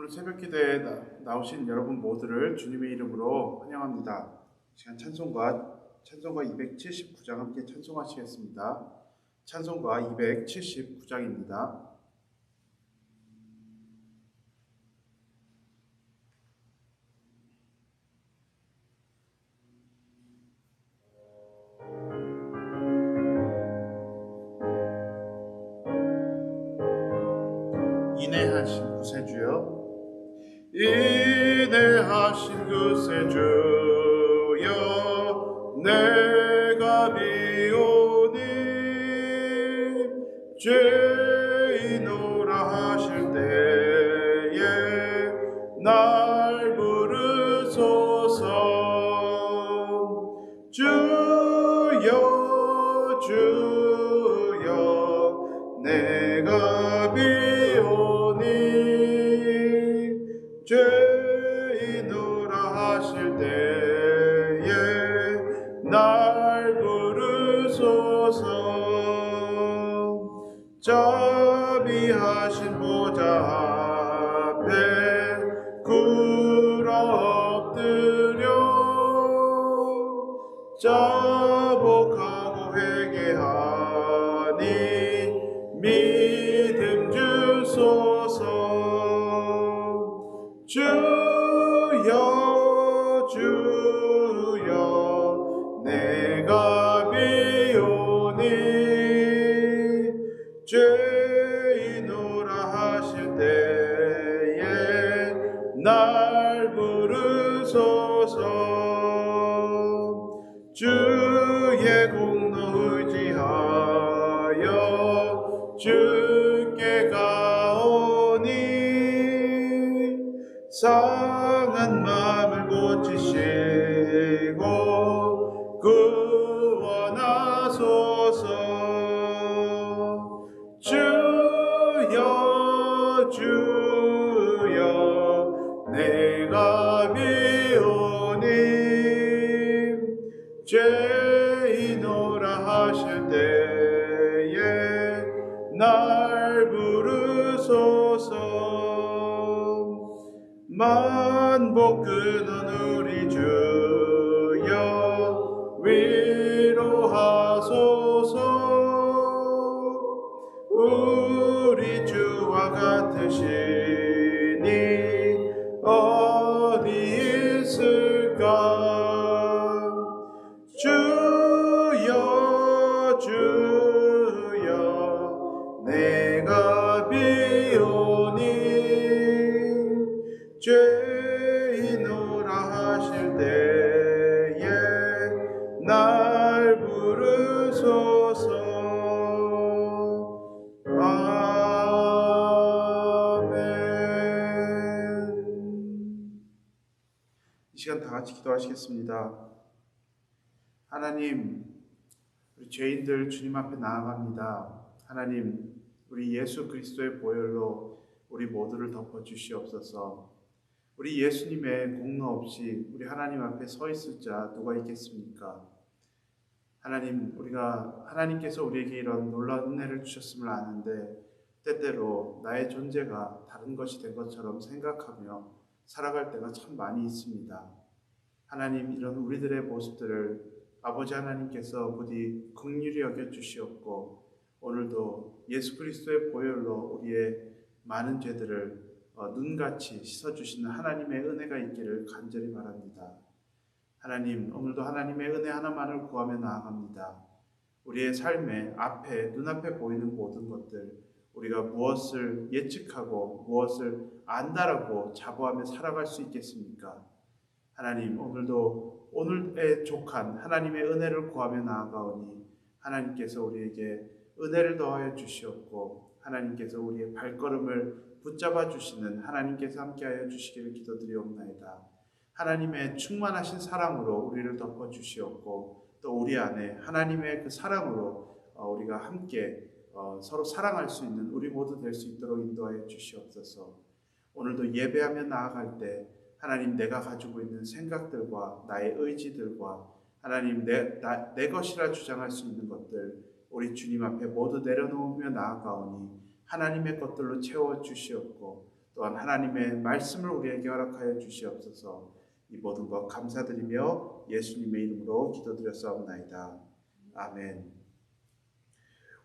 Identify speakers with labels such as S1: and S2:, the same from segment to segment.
S1: 오늘 새벽 기도에 나오신 여러분 모두를 주님의 이름으로 환영합니다. 시간 찬송가 279장 함께 찬송하시겠습니다. 찬송가 279장입니다. 인내하신 구세주여, 인내하신 구세주여, 내가 비오니 죄인오라 하실 때에 날 부르소서. 주여 주여, 내가 죄인오라 하실 때에 날 부르소서. 자비하신 보좌 앞에 굴어 엎드려 자복하고 회개하니 믿음 주소서. 주여 주여, 내가 비오니 죄인오라 하실 때에 날 부르소서. 주의 공로 의지하여 주께 가오니 상한 마음을 고치시고 구원하소서. 주여 주여, 내가 비오니 죄인오라 하실 때에 날 부르소서. 만복 근원 우리 주여 위로하소서. 우리 주와 같으시니 어디 있을까. 주여 주여, 내가 비오니 죄인오라 하실 때에 날 부르소서. 아멘. 이 시간 다 같이 기도하시겠습니다. 하나님, 우리 죄인들 주님 앞에 나아갑니다. 하나님, 우리 예수 그리스도의 보혈로 우리 모두를 덮어주시옵소서. 우리 예수님의 공로 없이 우리 하나님 앞에 서 있을 자 누가 있겠습니까? 하나님, 우리가 하나님께서 우리에게 이런 놀라운 은혜를 주셨음을 아는데 때때로 나의 존재가 다른 것이 된 것처럼 생각하며 살아갈 때가 참 많이 있습니다. 하나님, 이런 우리들의 모습들을 아버지 하나님께서 부디 긍휼히 여겨 주시옵고 오늘도 예수 그리스도의 보혈로 우리의 많은 죄들을 눈같이 씻어주시는 하나님의 은혜가 있기를 간절히 바랍니다. 하나님, 오늘도 하나님의 은혜 하나만을 구하며 나아갑니다. 우리의 삶의 눈앞에 보이는 모든 것들, 우리가 무엇을 예측하고 무엇을 안다라고 자부하며 살아갈 수 있겠습니까? 하나님, 오늘도 오늘에 족한 하나님의 은혜를 구하며 나아가오니 하나님께서 우리에게 은혜를 더하여 주시옵고 하나님께서 우리의 발걸음을 붙잡아 주시는 하나님께서 함께하여 주시기를 기도드리옵나이다. 하나님의 충만하신 사랑으로 우리를 덮어 주시옵고 또 우리 안에 하나님의 그 사랑으로 우리가 함께 서로 사랑할 수 있는 우리 모두 될 수 있도록 인도하여 주시옵소서. 오늘도 예배하며 나아갈 때 하나님, 내가 가지고 있는 생각들과 나의 의지들과 하나님 내 것이라 주장할 수 있는 것들 우리 주님 앞에 모두 내려놓으며 나아가오니 하나님의 것들로 채워주시옵고 또한 하나님의 말씀을 우리에게 허락하여 주시옵소서. 이 모든 것 감사드리며 예수님의 이름으로 기도드렸사옵나이다. 아멘.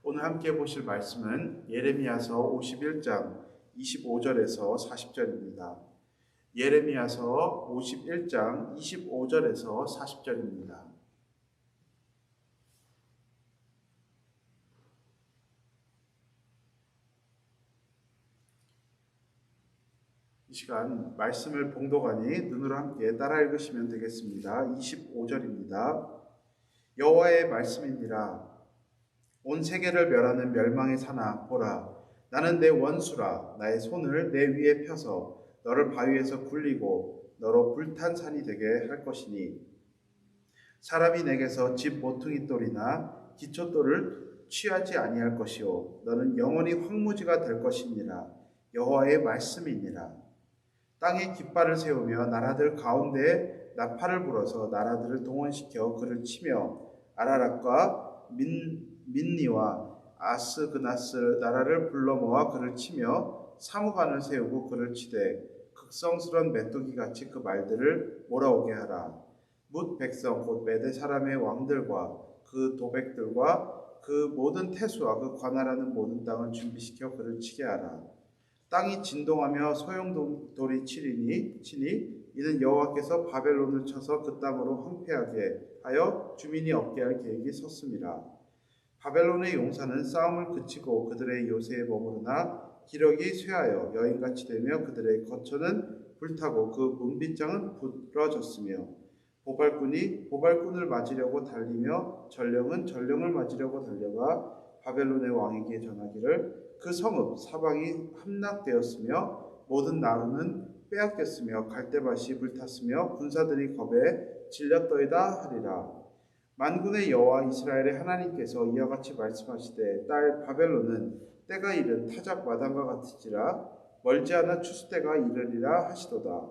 S1: 오늘 함께 보실 말씀은 예레미야서 51장 25절에서 40절입니다. 예레미야서 51장 25절에서 40절입니다. 이 시간 말씀을 봉독하니 눈으로 함께 따라 읽으시면 되겠습니다. 25절입니다. 여호와의 말씀이니라. 온 세계를 멸하는 멸망의 사나 보라, 나는 내 원수라. 나의 손을 내 위에 펴서 너를 바위에서 굴리고 너로 불탄 산이 되게 할 것이니, 사람이 내게서 집 모퉁이 돌이나 기초돌을 취하지 아니할 것이요 너는 영원히 황무지가 될 것이니라. 여호와의 말씀이니라. 땅에 깃발을 세우며 나라들 가운데에 나팔을 불어서 나라들을 동원시켜 그를 치며 아라락과 민니와 아스그나스 나라를 불러 모아 그를 치며 사무관을 세우고 그를 치되 극성스런 메뚜기 같이 그 말들을 몰아오게 하라. 뭇 백성 곧 메대 사람의 왕들과 그 도백들과 그 모든 태수와 그 관할하는 모든 땅을 준비시켜 그를 치게 하라. 땅이 진동하며 소용돌이 치니 이는 여호와께서 바벨론을 쳐서 그 땅으로 황폐하게 하여 주민이 없게 할 계획이 섰음이라. 바벨론의 용사는 싸움을 그치고 그들의 요새에 머무르나 기력이 쇠하여 여인같이 되며 그들의 거처는 불타고 그 문빗장은 부러졌으며 보발꾼이 보발꾼을 맞으려고 달리며 전령은 전령을 맞으려고 달려가 바벨론의 왕에게 전하기를 그 성읍 사방이 함락되었으며 모든 나루는 빼앗겼으며 갈대밭이 불탔으며 군사들이 겁에 질렸더이다 하리라. 만군의 여호와 이스라엘의 하나님께서 이와 같이 말씀하시되 딸 바벨론은 때가 이른 타작 마당과 같으지라. 멀지 않아 추수 때가 이르리라 하시도다.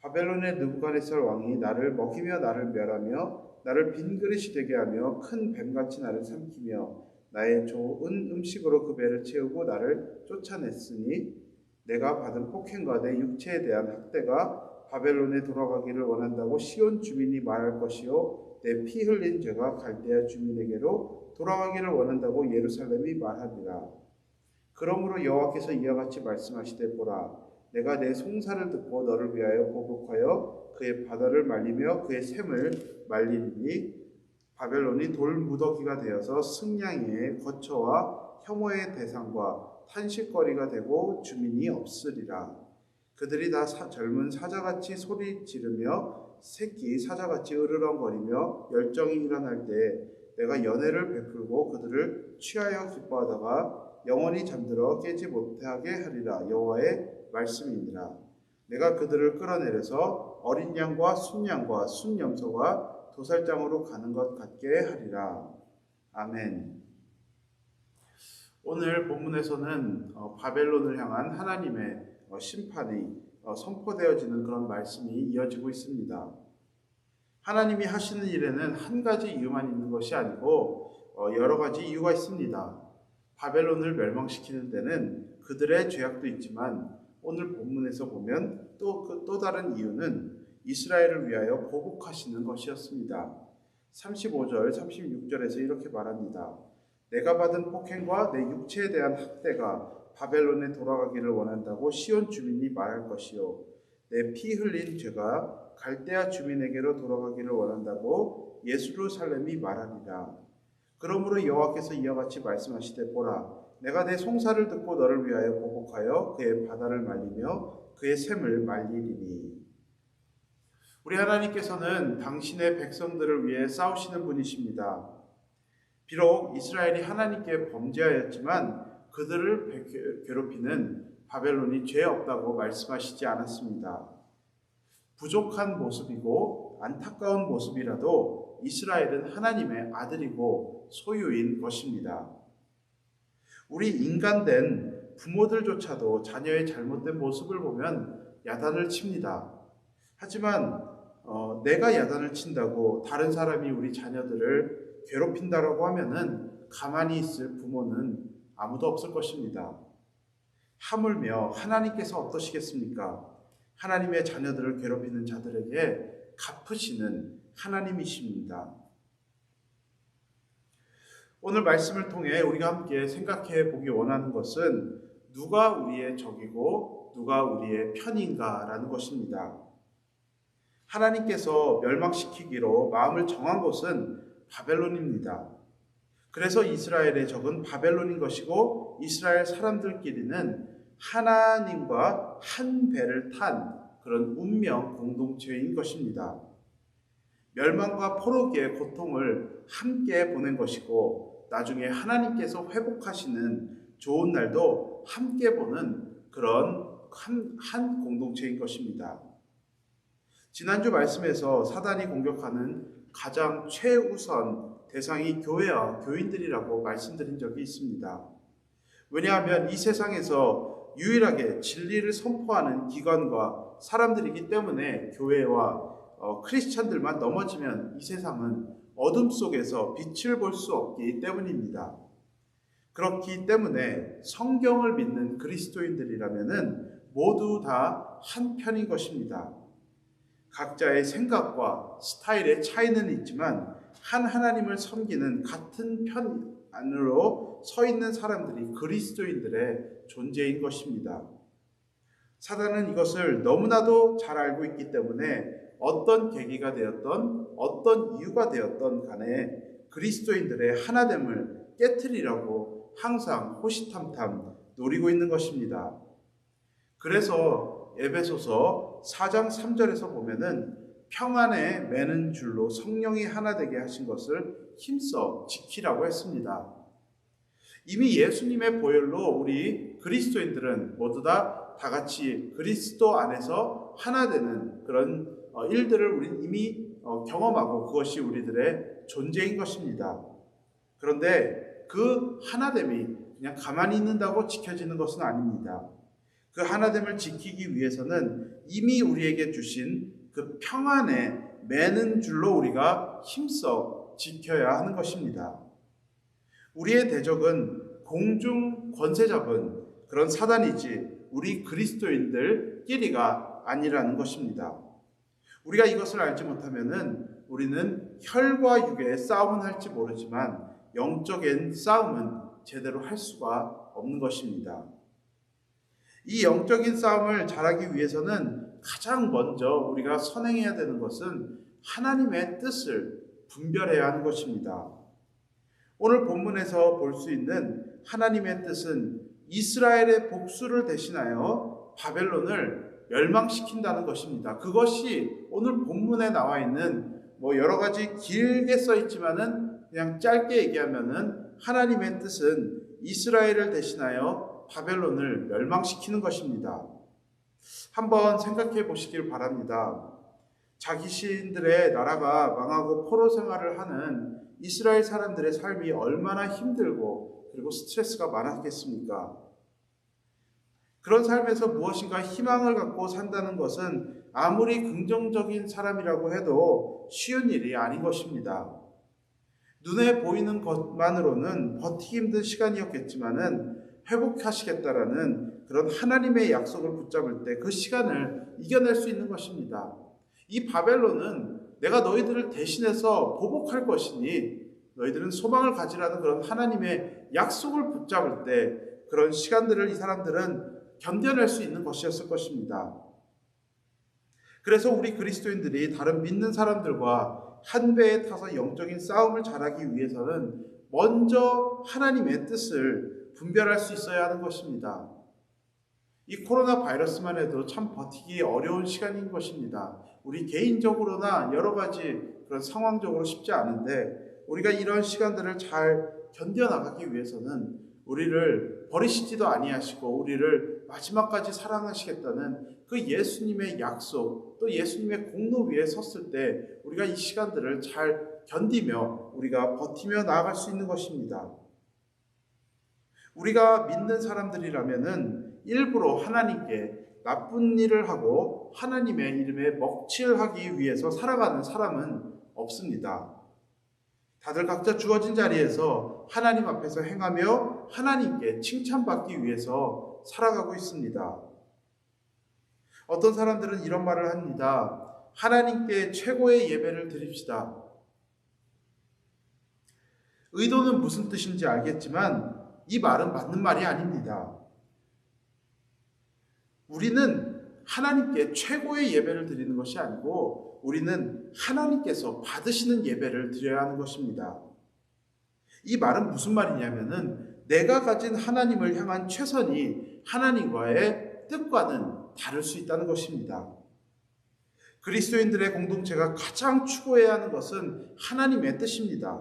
S1: 바벨론의 느부갓네살 왕이 나를 먹이며 나를 멸하며 나를 빈 그릇이 되게 하며 큰 뱀같이 나를 삼키며 나의 좋은 음식으로 그 배를 채우고 나를 쫓아냈으니 내가 받은 폭행과 내 육체에 대한 학대가 바벨론에 돌아가기를 원한다고 시온 주민이 말할 것이요 내 피 흘린 죄가 갈대아 주민에게로 돌아가기를 원한다고 예루살렘이 말하리라. 그러므로 여호와께서 이와 같이 말씀하시되 보라, 내가 내 송사를 듣고 너를 위하여 보복하여 그의 바다를 말리며 그의 샘을 말리니 바벨론이 돌무더기가 되어서 승냥이의 거처와 혐오의 대상과 탄식거리가 되고 주민이 없으리라. 그들이 다 젊은 사자같이 소리 지르며 새끼 사자같이 으르렁거리며 열정이 일어날 때 내가 연회를 베풀고 그들을 취하여 기뻐하다가 영원히 잠들어 깨지 못하게 하리라. 여호와의 말씀이니라. 내가 그들을 끌어내려서 어린 양과 순양과 순염소가 도살장으로 가는 것 같게 하리라. 아멘. 오늘 본문에서는 바벨론을 향한 하나님의 심판이 선포되어지는 그런 말씀이 이어지고 있습니다. 하나님이 하시는 일에는 한 가지 이유만 있는 것이 아니고 여러 가지 이유가 있습니다. 바벨론을 멸망시키는 데는 그들의 죄악도 있지만 오늘 본문에서 보면 또 다른 이유는 이스라엘을 위하여 보복하시는 것이었습니다. 35절, 36절에서 이렇게 말합니다. 내가 받은 폭행과 내 육체에 대한 학대가 바벨론에 돌아가기를 원한다고 시온 주민이 말할 것이요 내 피 흘린 죄가 갈대아 주민에게로 돌아가기를 원한다고 예루살렘이 말하리라. 그러므로 여호와께서 이와 같이 말씀하시되 보라, 내가 내 송사를 듣고 너를 위하여 보복하여 그의 바다를 말리며 그의 샘을 말리리니. 우리 하나님께서는 당신의 백성들을 위해 싸우시는 분이십니다. 비록 이스라엘이 하나님께 범죄하였지만 그들을 괴롭히는 바벨론이 죄 없다고 말씀하시지 않았습니다. 부족한 모습이고 안타까운 모습이라도 이스라엘은 하나님의 아들이고 소유인 것입니다. 우리 인간된 부모들조차도 자녀의 잘못된 모습을 보면 야단을 칩니다. 하지만 내가 야단을 친다고 다른 사람이 우리 자녀들을 괴롭힌다라고 하면은 가만히 있을 부모는 아무도 없을 것입니다. 하물며 하나님께서 어떠시겠습니까? 하나님의 자녀들을 괴롭히는 자들에게 갚으시는 하나님이십니다. 오늘 말씀을 통해 우리가 함께 생각해 보기 원하는 것은 누가 우리의 적이고 누가 우리의 편인가라는 것입니다. 하나님께서 멸망시키기로 마음을 정한 곳은 바벨론입니다. 그래서 이스라엘의 적은 바벨론인 것이고 이스라엘 사람들끼리는 하나님과 한 배를 탄 그런 운명 공동체인 것입니다. 멸망과 포로기의 고통을 함께 보낸 것이고 나중에 하나님께서 회복하시는 좋은 날도 함께 보는 그런 한 공동체인 것입니다. 지난주 말씀에서 사단이 공격하는 가장 최우선 대상이 교회와 교인들이라고 말씀드린 적이 있습니다. 왜냐하면 이 세상에서 유일하게 진리를 선포하는 기관과 사람들이기 때문에 교회와 크리스찬들만 넘어지면 이 세상은 어둠 속에서 빛을 볼 수 없기 때문입니다. 그렇기 때문에 성경을 믿는 그리스도인들이라면 모두 다 한편인 것입니다. 각자의 생각과 스타일의 차이는 있지만 한 하나님을 섬기는 같은 편 안으로 서 있는 사람들이 그리스도인들의 존재인 것입니다. 사단은 이것을 너무나도 잘 알고 있기 때문에 어떤 계기가 되었던 어떤 이유가 되었던 간에 그리스도인들의 하나됨을 깨트리려고 항상 호시탐탐 노리고 있는 것입니다. 그래서 에베소서 4장 3절에서 보면은 평안에 매는 줄로 성령이 하나 되게 하신 것을 힘써 지키라고 했습니다. 이미 예수님의 보혈로 우리 그리스도인들은 모두 다 같이 그리스도 안에서 하나 되는 그런 일들을 우리는 이미 경험하고 그것이 우리들의 존재인 것입니다. 그런데 그 하나됨이 그냥 가만히 있는다고 지켜지는 것은 아닙니다. 그 하나됨을 지키기 위해서는 이미 우리에게 주신 그 평안에 매는 줄로 우리가 힘써 지켜야 하는 것입니다. 우리의 대적은 공중 권세 잡은 그런 사단이지 우리 그리스도인들끼리가 아니라는 것입니다. 우리가 이것을 알지 못하면은 우리는 혈과 육의 싸움은 할지 모르지만 영적인 싸움은 제대로 할 수가 없는 것입니다. 이 영적인 싸움을 잘하기 위해서는 가장 먼저 우리가 선행해야 되는 것은 하나님의 뜻을 분별해야 하는 것입니다. 오늘 본문에서 볼 수 있는 하나님의 뜻은 이스라엘의 복수를 대신하여 바벨론을 멸망시킨다는 것입니다. 그것이 오늘 본문에 나와 있는 여러 가지 길게 써 있지만은 그냥 짧게 얘기하면은 하나님의 뜻은 이스라엘을 대신하여 바벨론을 멸망시키는 것입니다. 한번 생각해 보시길 바랍니다. 자기 시인들의 나라가 망하고 포로 생활을 하는 이스라엘 사람들의 삶이 얼마나 힘들고 그리고 스트레스가 많았겠습니까? 그런 삶에서 무엇인가 희망을 갖고 산다는 것은 아무리 긍정적인 사람이라고 해도 쉬운 일이 아닌 것입니다. 눈에 보이는 것만으로는 버티기 힘든 시간이었겠지만은 회복하시겠다라는 그런 하나님의 약속을 붙잡을 때 그 시간을 이겨낼 수 있는 것입니다. 이 바벨론은 내가 너희들을 대신해서 보복할 것이니 너희들은 소망을 가지라는 그런 하나님의 약속을 붙잡을 때 그런 시간들을 이 사람들은 견뎌낼 수 있는 것이었을 것입니다. 그래서 우리 그리스도인들이 다른 믿는 사람들과 한 배에 타서 영적인 싸움을 잘하기 위해서는 먼저 하나님의 뜻을 분별할 수 있어야 하는 것입니다. 이 코로나 바이러스만 해도 참 버티기 어려운 시간인 것입니다. 우리 개인적으로나 여러 가지 그런 상황적으로 쉽지 않은데 우리가 이런 시간들을 잘 견뎌나가기 위해서는 우리를 버리시지도 아니하시고 우리를 마지막까지 사랑하시겠다는 그 예수님의 약속 또 예수님의 공로 위에 섰을 때 우리가 이 시간들을 잘 견디며 우리가 버티며 나아갈 수 있는 것입니다. 우리가 믿는 사람들이라면은 일부러 하나님께 나쁜 일을 하고 하나님의 이름에 먹칠하기 위해서 살아가는 사람은 없습니다. 다들 각자 주어진 자리에서 하나님 앞에서 행하며 하나님께 칭찬받기 위해서 살아가고 있습니다. 어떤 사람들은 이런 말을 합니다. 하나님께 최고의 예배를 드립시다. 의도는 무슨 뜻인지 알겠지만 이 말은 맞는 말이 아닙니다. 우리는 하나님께 최고의 예배를 드리는 것이 아니고 우리는 하나님께서 받으시는 예배를 드려야 하는 것입니다. 이 말은 무슨 말이냐면은 내가 가진 하나님을 향한 최선이 하나님과의 뜻과는 다를 수 있다는 것입니다. 그리스도인들의 공동체가 가장 추구해야 하는 것은 하나님의 뜻입니다.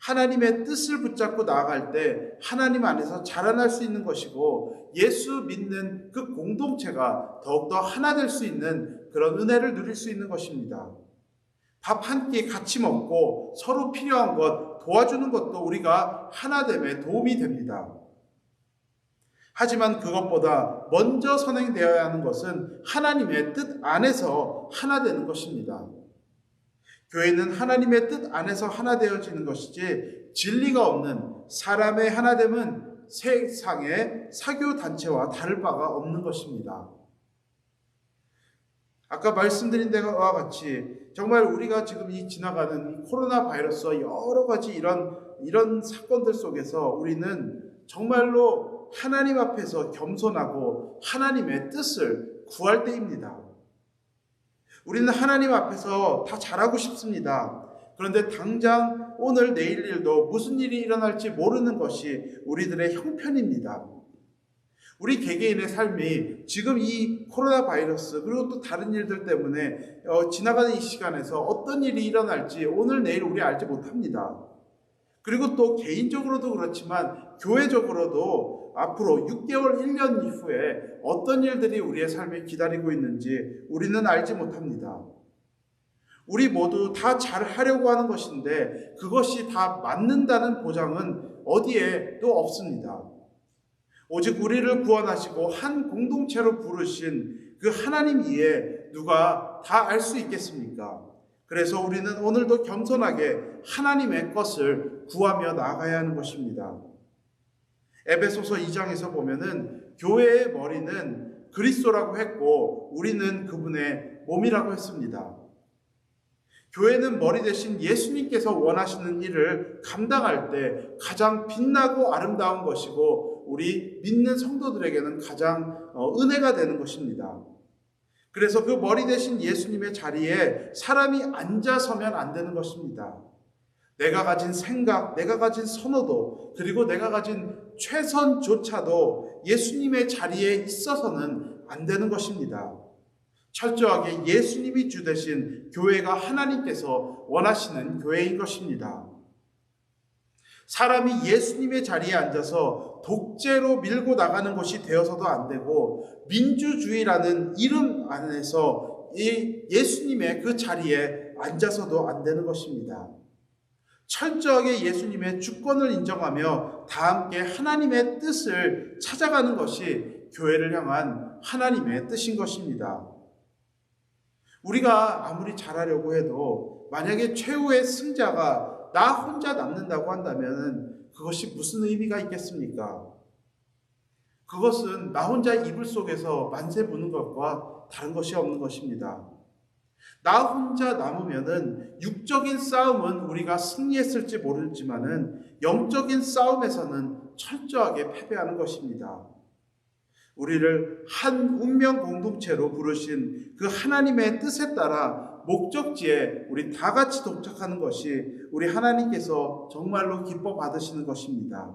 S1: 하나님의 뜻을 붙잡고 나아갈 때 하나님 안에서 자라날 수 있는 것이고 예수 믿는 그 공동체가 더욱더 하나 될 수 있는 그런 은혜를 누릴 수 있는 것입니다. 밥 한 끼 같이 먹고 서로 필요한 것 도와주는 것도 우리가 하나됨에 도움이 됩니다. 하지만 그것보다 먼저 선행되어야 하는 것은 하나님의 뜻 안에서 하나 되는 것입니다. 교회는 하나님의 뜻 안에서 하나 되어지는 것이지 진리가 없는 사람의 하나됨은 세상의 사교단체와 다를 바가 없는 것입니다. 아까 말씀드린 데와 같이 정말 우리가 지금 이 지나가는 이 코로나 바이러스와 여러 가지 이런 사건들 속에서 우리는 정말로 하나님 앞에서 겸손하고 하나님의 뜻을 구할 때입니다. 우리는 하나님 앞에서 다 잘하고 싶습니다. 그런데 당장 오늘 내일 일도 무슨 일이 일어날지 모르는 것이 우리들의 형편입니다. 우리 개개인의 삶이 지금 이 코로나 바이러스 그리고 또 다른 일들 때문에 지나가는 이 시간에서 어떤 일이 일어날지 오늘 내일 우리 알지 못합니다. 그리고 또 개인적으로도 그렇지만 교회적으로도 앞으로 6개월, 1년 이후에 어떤 일들이 우리의 삶에 기다리고 있는지 우리는 알지 못합니다. 우리 모두 다 잘하려고 하는 것인데 그것이 다 맞는다는 보장은 어디에도 없습니다. 오직 우리를 구원하시고 한 공동체로 부르신 그 하나님 이에 누가 다 알 수 있겠습니까? 그래서 우리는 오늘도 겸손하게 하나님의 것을 구하며 나아가야 하는 것입니다. 에베소서 2장에서 보면은 교회의 머리는 그리스도라고 했고 우리는 그분의 몸이라고 했습니다. 교회는 머리 대신 예수님께서 원하시는 일을 감당할 때 가장 빛나고 아름다운 것이고 우리 믿는 성도들에게는 가장 은혜가 되는 것입니다. 그래서 그 머리 대신 예수님의 자리에 사람이 앉아서면 안 되는 것입니다. 내가 가진 생각, 내가 가진 선호도, 그리고 내가 가진 최선조차도 예수님의 자리에 있어서는 안 되는 것입니다. 철저하게 예수님이 주 되신 교회가 하나님께서 원하시는 교회인 것입니다. 사람이 예수님의 자리에 앉아서 독재로 밀고 나가는 것이 되어서도 안 되고 민주주의라는 이름 안에서 이 예수님의 그 자리에 앉아서도 안 되는 것입니다. 철저하게 예수님의 주권을 인정하며 다 함께 하나님의 뜻을 찾아가는 것이 교회를 향한 하나님의 뜻인 것입니다. 우리가 아무리 잘하려고 해도 만약에 최후의 승자가 나 혼자 남는다고 한다면 그것이 무슨 의미가 있겠습니까? 그것은 나 혼자 이불 속에서 만세 부는 것과 다른 것이 없는 것입니다. 나 혼자 남으면은 육적인 싸움은 우리가 승리했을지 모르지만은 영적인 싸움에서는 철저하게 패배하는 것입니다. 우리를 한 운명 공동체로 부르신 그 하나님의 뜻에 따라 목적지에 우리 다 같이 동착하는 것이 우리 하나님께서 정말로 기뻐 받으시는 것입니다.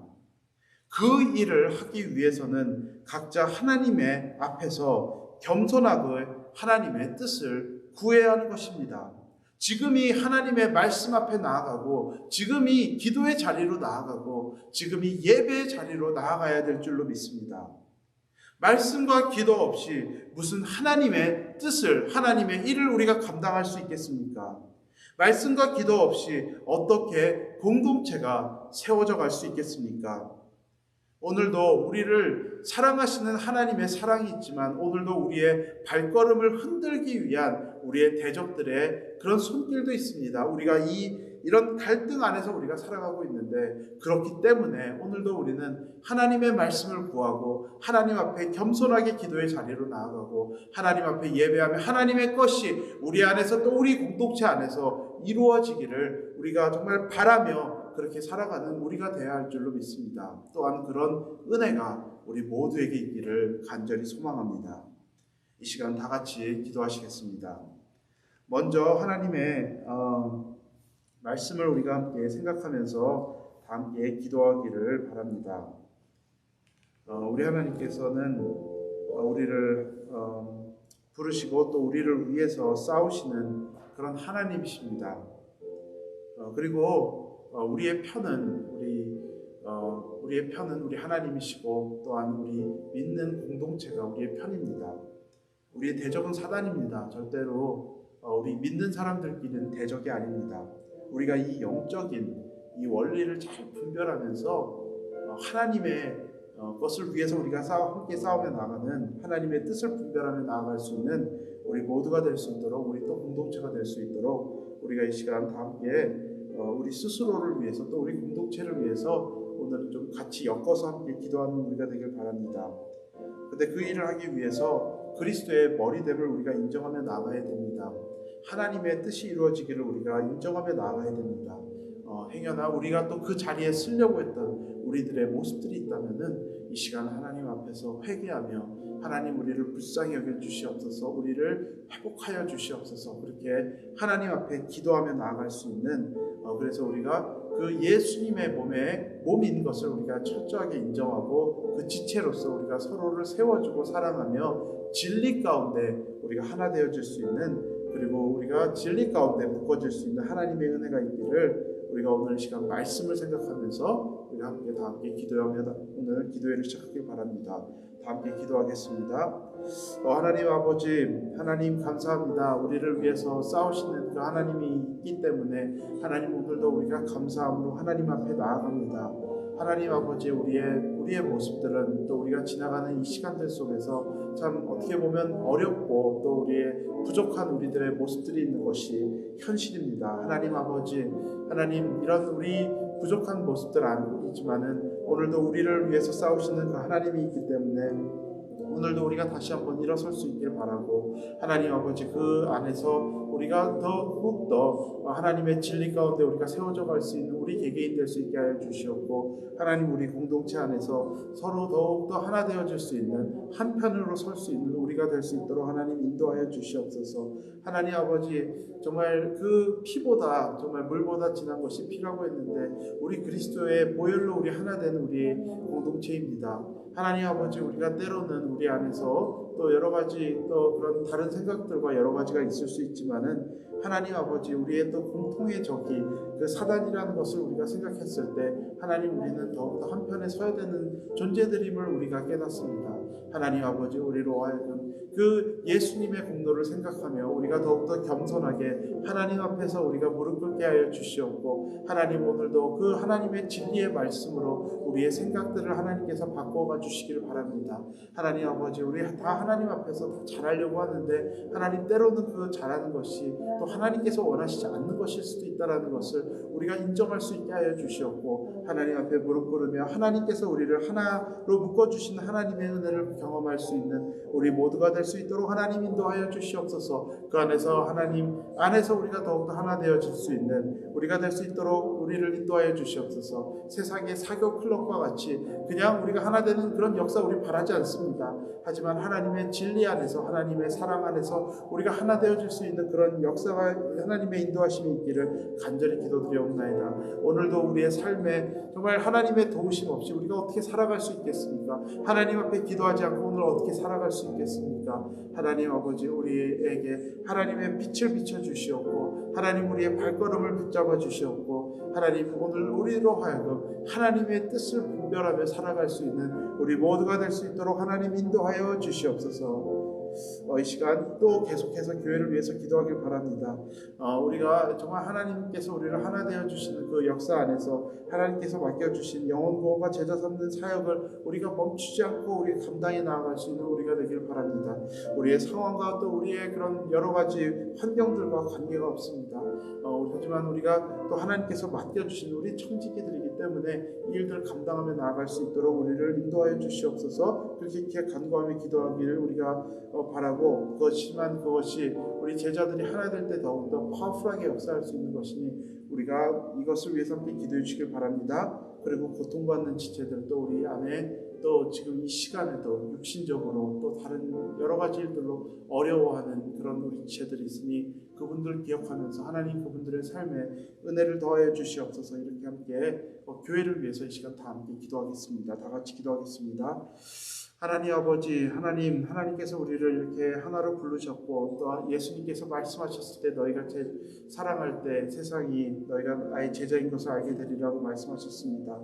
S1: 그 일을 하기 위해서는 각자 하나님의 앞에서 겸손하고 하나님의 뜻을 구해야 하는 것입니다. 지금이 하나님의 말씀 앞에 나아가고 지금이 기도의 자리로 나아가고 지금이 예배의 자리로 나아가야 될 줄로 믿습니다. 말씀과 기도 없이 무슨 하나님의 뜻을, 하나님의 일을 우리가 감당할 수 있겠습니까? 말씀과 기도 없이 어떻게 공동체가 세워져 갈 수 있겠습니까? 오늘도 우리를 사랑하시는 하나님의 사랑이 있지만 오늘도 우리의 발걸음을 흔들기 위한 우리의 대적들의 그런 손길도 있습니다. 우리가 이 이런 갈등 안에서 우리가 살아가고 있는데, 그렇기 때문에 오늘도 우리는 하나님의 말씀을 구하고 하나님 앞에 겸손하게 기도의 자리로 나아가고 하나님 앞에 예배하며 하나님의 것이 우리 안에서 또 우리 공동체 안에서 이루어지기를 우리가 정말 바라며 그렇게 살아가는 우리가 되어야 할 줄로 믿습니다. 또한 그런 은혜가 우리 모두에게 있기를 간절히 소망합니다. 이 시간 다 같이 기도하시겠습니다. 먼저 하나님의 말씀을 우리가 함께 생각하면서 다 함께 기도하기를 바랍니다. 우리 하나님께서는 우리를 부르시고 또 우리를 위해서 싸우시는 그런 하나님이십니다. 그리고 우리의 편은 우리 하나님이시고 또한 우리 믿는 공동체가 우리의 편입니다. 우리의 대적은 사단입니다. 절대로 우리 믿는 사람들끼리는 대적이 아닙니다. 우리가 이 영적인 이 원리를 잘 분별하면서 하나님의 것을 위해서 우리가 함께 싸우며 나가는 하나님의 뜻을 분별하며 나아갈 수 있는 우리 모두가 될 수 있도록, 우리 또 공동체가 될 수 있도록 우리가 이 시간 다 함께 우리 스스로를 위해서 또 우리 공동체를 위해서 오늘은 좀 같이 엮어서 함께 기도하는 우리가 되길 바랍니다. 그런데 그 일을 하기 위해서 그리스도의 머리됨을 우리가 인정하며 나아가야 됩니다. 하나님의 뜻이 이루어지기를 우리가 인정하며 나아가야 됩니다. 행여나 우리가 또 그 자리에 쓰려고 했던 우리들의 모습들이 있다면은 이 시간 하나님 앞에서 회개하며 하나님 우리를 불쌍히 여겨 주시옵소서, 우리를 회복하여 주시옵소서, 그렇게 하나님 앞에 기도하며 나아갈 수 있는 그래서 우리가 그 예수님의 몸인 것을 우리가 철저하게 인정하고 그 지체로서 우리가 서로를 세워주고 사랑하며 진리 가운데 우리가 하나 되어질 수 있는, 그리고 우리가 진리 가운데 묶어질 수 있는 하나님의 은혜가 있기를 우리가 오늘 시간 말씀을 생각하면서 우리가 다 함께 기도하며 오늘 기도회를 시작하길 바랍니다. 다 함께 기도하겠습니다. 하나님 아버지, 하나님 감사합니다. 우리를 위해서 싸우시는 그 하나님이 있기 때문에 하나님 오늘도 우리가 감사함으로 하나님 앞에 나아갑니다. 하나님 아버지, 우리의 모습들은 또 우리가 지나가는 이 시간들 속에서 참 어떻게 보면 어렵고 또 우리의 부족한 우리들의 모습들이 있는 것이 현실입니다. 하나님 아버지, 하나님 이런 우리 부족한 모습들 아니지만은 오늘도 우리를 위해서 싸우시는 그 하나님이 있기 때문에 오늘도 우리가 다시 한번 일어설 수 있길 바라고, 하나님 아버지 그 안에서 우리가 더욱더 하나님의 진리 가운데 우리가 세워져 갈 수 있는 우리 개개인 될 수 있게 하여 주시옵고, 하나님 우리 공동체 안에서 서로 더욱더 하나 되어질 수 있는 한편으로 설 수 있는 우리가 될 수 있도록 하나님 인도하여 주시옵소서. 하나님 아버지, 정말 그 피보다 정말 물보다 진한 것이 피라고 했는데 우리 그리스도의 보혈로 우리 하나 되는 우리의 공동체입니다. 하나님 아버지, 우리가 때로는 우리 안에서 또 여러 가지 또 그런 다른 생각들과 여러 가지가 있을 수 있지만은 하나님 아버지, 우리의 또 공통의 적이 그 사단이라는 것을 우리가 생각했을 때 하나님 우리는 더욱더 한편에 서야 되는 존재들임을 우리가 깨닫습니다. 하나님 아버지, 우리로 하여금 그 예수님의 공로를 생각하며 우리가 더욱더 겸손하게 하나님 앞에서 우리가 무릎 꿇게 하여 주시옵고, 하나님 오늘도 그 하나님의 진리의 말씀으로 우리의 생각들을 하나님께서 바꿔가 주시기를 바랍니다. 하나님 아버지, 우리 다 하나님 앞에서 다 잘하려고 하는데 하나님 때로는 그 잘하는 것이 또 하나님께서 원하시지 않는 것일 수도 있다는 것을 우리가 인정할 수 있게 하여 주시옵고, 하나님 앞에 무릎 꿇으며 하나님께서 우리를 하나로 묶어주신 하나님의 은혜를 경험할 수 있는 우리 모두가 될 수 있도록 하나님 인도하여 주시옵소서. 그 안에서 하나님 안에서 우리가 더욱더 하나 되어질 수 있는 우리가 될 수 있도록 우리를 인도하여 주시옵소서. 세상의 사교 클럽과 같이 그냥 우리가 하나 되는 그런 역사 우리 바라지 않습니다. 하지만 하나님의 진리 안에서 하나님의 사랑 안에서 우리가 하나 되어질 수 있는 그런 역사가 하나님의 인도하심이 있기를 간절히 기도드리옵나이다. 오늘도 우리의 삶에 정말 하나님의 도우심 없이 우리가 어떻게 살아갈 수 있겠습니까? 하나님 앞에 기도하지 않고 오늘 어떻게 살아갈 수 있겠습니까? 하나님 아버지, 우리에게 하나님의 빛을 비춰주시옵고 하나님 우리의 발걸음을 붙잡아 주시옵고, 하나님 오늘 우리로 하여금 하나님의 뜻을 분별하며 살아갈 수 있는 우리 모두가 될 수 있도록 하나님 인도하여 주시옵소서. 이 시간 또 계속해서 교회를 위해서 기도하길 바랍니다. 우리가 정말 하나님께서 우리를 하나 되어 주시는 그 역사 안에서 하나님께서 맡겨주신 영혼 구원과 제자 삼는 사역을 우리가 멈추지 않고 우리 감당해 나아갈 수 있는 우리가 되길 바랍니다. 우리의 상황과 또 우리의 그런 여러 가지 환경들과 관계가 없습니다. 하지만 우리가 또 하나님께서 맡겨주신 우리 청지기들이기 때문에 이 일들을 감당하며 나아갈 수 있도록 우리를 인도하여 주시옵소서. 그렇게 간구하며 기도하기를 우리가 바라고, 그것이 우리 제자들이 하나 될 때 더욱더 파워풀하게 역사할 수 있는 것이니 우리가 이것을 위해서 함께 기도해 주시길 바랍니다. 그리고 고통받는 지체들도 우리 안에 또 지금 이 시간에도 육신적으로 또 다른 여러 가지 일들로 어려워하는 그런 우리 지체들이 있으니 그분들을 기억하면서 하나님 그분들의 삶에 은혜를 더하여 주시옵소서. 이렇게 함께 교회를 위해서 이 시간 다 함께 기도하겠습니다. 다 같이 기도하겠습니다. 하나님 아버지, 하나님께서 우리를 이렇게 하나로 부르셨고 또 예수님께서 말씀하셨을 때 너희가 사랑할 때 세상이 너희가 나의 제자인 것을 알게 되리라고 말씀하셨습니다.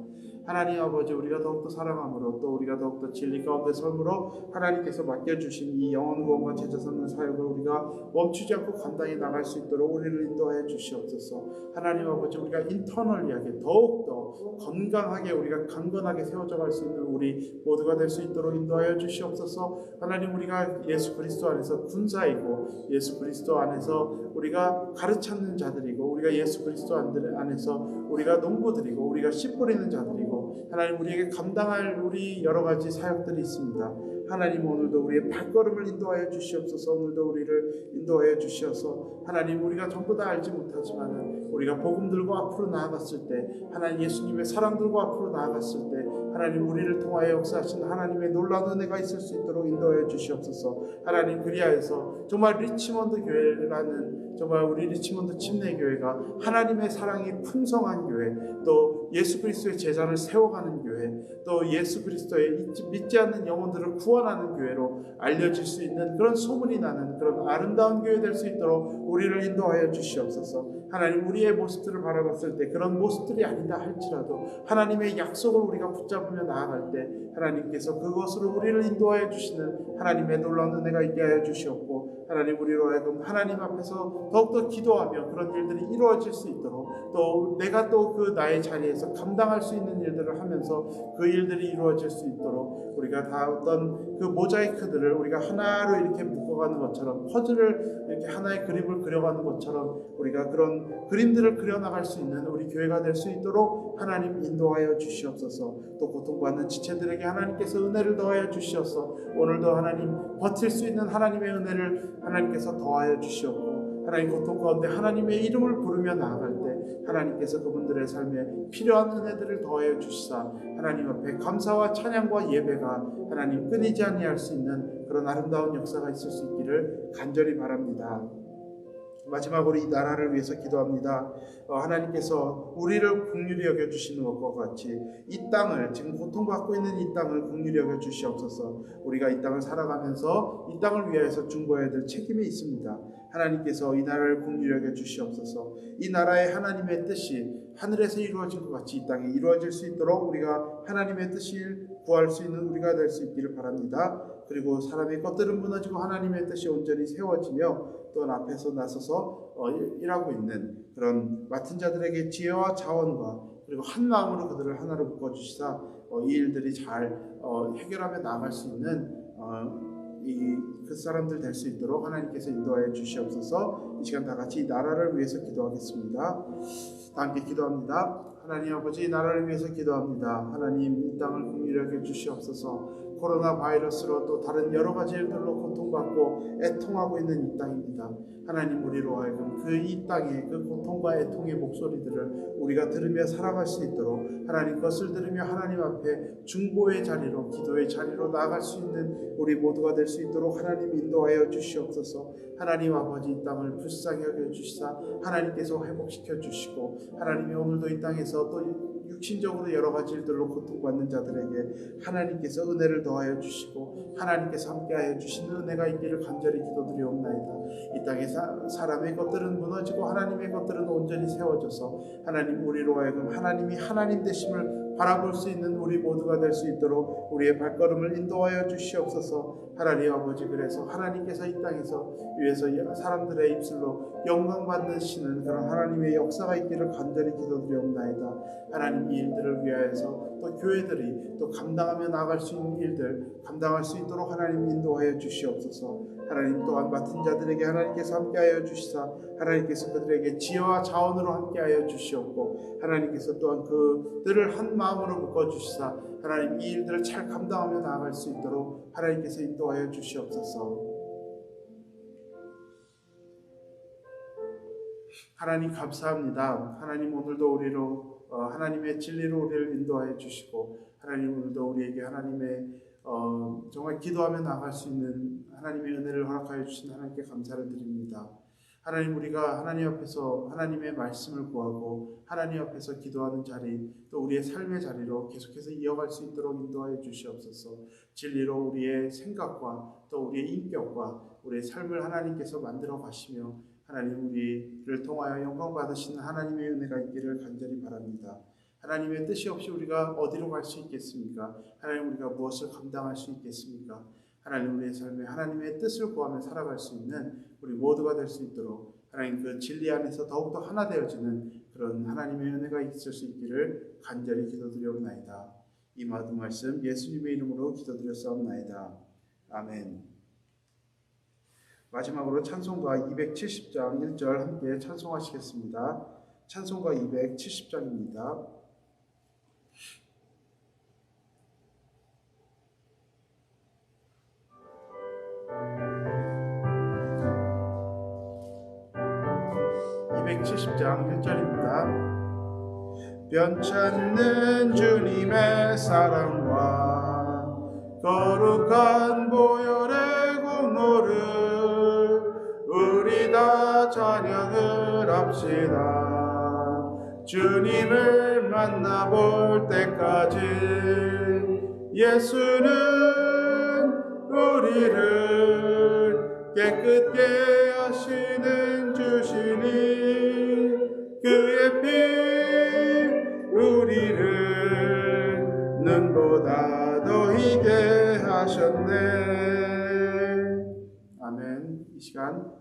S1: 하나님 아버지, 우리가 더욱더 사랑함으로 또 우리가 더욱더 진리 가운데 삶으로 하나님께서 맡겨주신 이 영혼 구원과 제자 삼는 사역을 우리가 멈추지 않고 감당해 나갈 수 있도록 우리를 인도하여 주시옵소서. 하나님 아버지, 우리가 인터널리하게 더욱더 건강하게 우리가 강건하게 세워져 갈 수 있는 우리 모두가 될 수 있도록 인도하여 주시옵소서. 하나님, 우리가 예수 그리스도 안에서 군사이고 예수 그리스도 안에서 우리가 가르치는 자들이고 우리가 예수 그리스도 안에서 우리가 농부들이고 우리가 씨 뿌리는 자들이고 하나님, 우리에게 감당할 우리 여러 가지 사역들이 있습니다. 하나님, 오늘도 우리의 발걸음을 인도하여 주시옵소서. 오늘도 우리를 인도하여 주시어서 하나님, 우리가 전부 다 알지 못하지만 우리가 복음 들고 앞으로 나아갔을 때, 하나님 예수님의 사랑 들고 앞으로 나아갔을 때 하나님, 우리를 통하여 역사하신 하나님의 놀라운 은혜가 있을 수 있도록 인도하여 주시옵소서. 하나님, 그리하여서 정말 리치먼드 교회라는 정말 우리 리치먼드 침례교회가 하나님의 사랑이 풍성한 교회, 또 예수 그리스도의 제자를 세워가는 교회, 또 예수 그리스도의 믿지 않는 영혼들을 구원하는 교회로 알려질 수 있는 그런 소문이 나는 그런 아름다운 교회 될 수 있도록 우리를 인도하여 주시옵소서. 하나님, 우리의 모습들을 바라봤을 때 그런 모습들이 아니다 할지라도 하나님의 약속을 우리가 붙잡으며 나아갈 때 하나님께서 그것으로 우리를 인도하여 주시는 하나님의 놀라운 은혜가 있게 하여 주시옵고, 하나님, 우리로 하여금 하나님 앞에서 더욱더 기도하며 그런 일들이 이루어질 수 있도록, 또 내가 또 그 나의 자리에서 감당할 수 있는 일들을 하면서 그 일들이 이루어질 수 있도록 우리가 다 어떤 그 모자이크들을 우리가 하나로 이렇게 묶어가는 것처럼, 퍼즐을 이렇게 하나의 그림을 그려가는 것처럼 우리가 그런 그림들을 그려나갈 수 있는 우리 교회가 될 수 있도록 하나님 인도하여 주시옵소서. 또 고통받는 지체들에게 하나님께서 은혜를 더하여 주시옵소서. 오늘도 하나님 버틸 수 있는 하나님의 은혜를 하나님께서 더하여 주시옵고, 하나님 고통 가운데 하나님의 이름을 부르며 나아갈 때 하나님께서 그분들의 삶에 필요한 은혜들을 더하여 주시사 하나님 앞에 감사와 찬양과 예배가 하나님 끊이지 아니할 수 있는 그런 아름다운 역사가 있을 수 있기를 간절히 바랍니다. 마지막으로 이 나라를 위해서 기도합니다. 하나님께서 우리를 긍휼히 여겨주시는 것과 같이 이 땅을, 지금 고통받고 있는 이 땅을 긍휼히 여겨주시옵소서. 우리가 이 땅을 살아가면서 이 땅을 위하여서 중보해야 될 책임이 있습니다. 하나님께서 이 나라를 긍휼히 여겨주시옵소서. 이 나라의 하나님의 뜻이 하늘에서 이루어진 것 같이 이 땅에 이루어질 수 있도록 우리가 하나님의 뜻을 구할 수 있는 우리가 될 수 있기를 바랍니다. 그리고 사람의 것들은 무너지고 하나님의 뜻이 온전히 세워지며 또 앞에서 나서서 일하고 있는 그런 맡은 자들에게 지혜와 자원과 그리고 한 마음으로 그들을 하나로 묶어주시사 이 일들이 잘 해결하며 나아갈 수 있는 그 사람들 될 수 있도록 하나님께서 인도하여 주시옵소서. 이 시간 다 같이 이 나라를 위해서 기도하겠습니다. 다 함께 기도합니다. 하나님 아버지, 이 나라를 위해서 기도합니다. 하나님, 이 땅을 긍휼히 여겨 주시옵소서. 코로나 바이러스로 또 다른 여러 가지 일들로 고통받고 애통하고 있는 이 땅입니다. 하나님, 우리로 하여금 그 이 땅의 그 고통과 애통의 목소리들을 우리가 들으며 살아갈 수 있도록 하나님 것을 들으며 하나님 앞에 중보의 자리로, 기도의 자리로 나아갈 수 있는 우리 모두가 될 수 있도록 하나님 인도하여 주시옵소서. 하나님 아버지, 이 땅을 불쌍히 여겨주시사 하나님께서 회복시켜 주시고, 하나님이 오늘도 이 땅에서 또 육신적으로 여러 가지 일들로 고통받는 자들에게 하나님께서 은혜를 더하여 주시고 하나님께서 함께하여 주시는 은혜가 있기를 간절히 기도드리옵나이다. 이 땅에 사람의 것들은 무너지고 하나님의 것들은 온전히 세워져서 하나님, 우리로 하여금 하나님이 하나님 되심을 바라볼 수 있는 우리 모두가 될 수 있도록 우리의 발걸음을 인도하여 주시옵소서. 하나님 아버지, 그래서 하나님께서 이 땅에서 위에서 사람들의 입술로 영광 받으시는 그런 하나님의 역사가 있기를 간절히 기도드리옵나이다. 하나님, 이 일들을 위하여서 또 교회들이 또 감당하며 나아갈 수 있는 일들 감당할 수 있도록 하나님 인도하여 주시옵소서. 하나님 또한 맡은 자들에게 하나님께서 함께하여 주시사 하나님께서 그들에게 지혜와 자원으로 함께하여 주시옵고, 하나님께서 또한 그들을 한 마음으로 묶어주시사 하나님 이 일들을 잘 감당하며 나아갈 수 있도록 하나님께서 인도하여 주시옵소서. 하나님 감사합니다. 하나님 오늘도 우리로 하나님의 진리로 우리를 인도하여 주시고, 하나님 오늘도 우리에게 하나님의 정말 기도하며 나아갈 수 있는 하나님의 은혜를 허락하여 주신 하나님께 감사를 드립니다. 하나님, 우리가 하나님 앞에서 하나님의 말씀을 구하고 하나님 앞에서 기도하는 자리, 또 우리의 삶의 자리로 계속해서 이어갈 수 있도록 인도하여 주시옵소서. 진리로 우리의 생각과 또 우리의 인격과 우리의 삶을 하나님께서 만들어 가시며 하나님 우리를 통하여 영광 받으시는 하나님의 은혜가 있기를 간절히 바랍니다. 하나님의 뜻이 없이 우리가 어디로 갈 수 있겠습니까? 하나님, 우리가 무엇을 감당할 수 있겠습니까? 하나님, 우리의 삶에 하나님의 뜻을 구하며 살아갈 수 있는 우리 모두가 될 수 있도록 하나님 그 진리 안에서 더욱더 하나 되어지는 그런 하나님의 은혜가 있을 수 있기를 간절히 기도드리옵나이다. 이 모든 말씀 예수님의 이름으로 기도드렸사옵나이다. 아멘. 마지막으로 찬송가 270장 1절 함께 찬송하시겠습니다. 찬송가 270장입니다. 장 1절입니다. 변찮는 주님의 사랑과 거룩한 보혈의 공로를 우리 다 찬양을 합시다. 주님을 만나볼 때까지 예수는 우리를 깨끗게 하시는 주시니 그의 피 우리를 눈보다 더 희게 하셨네. 아멘. 이 시간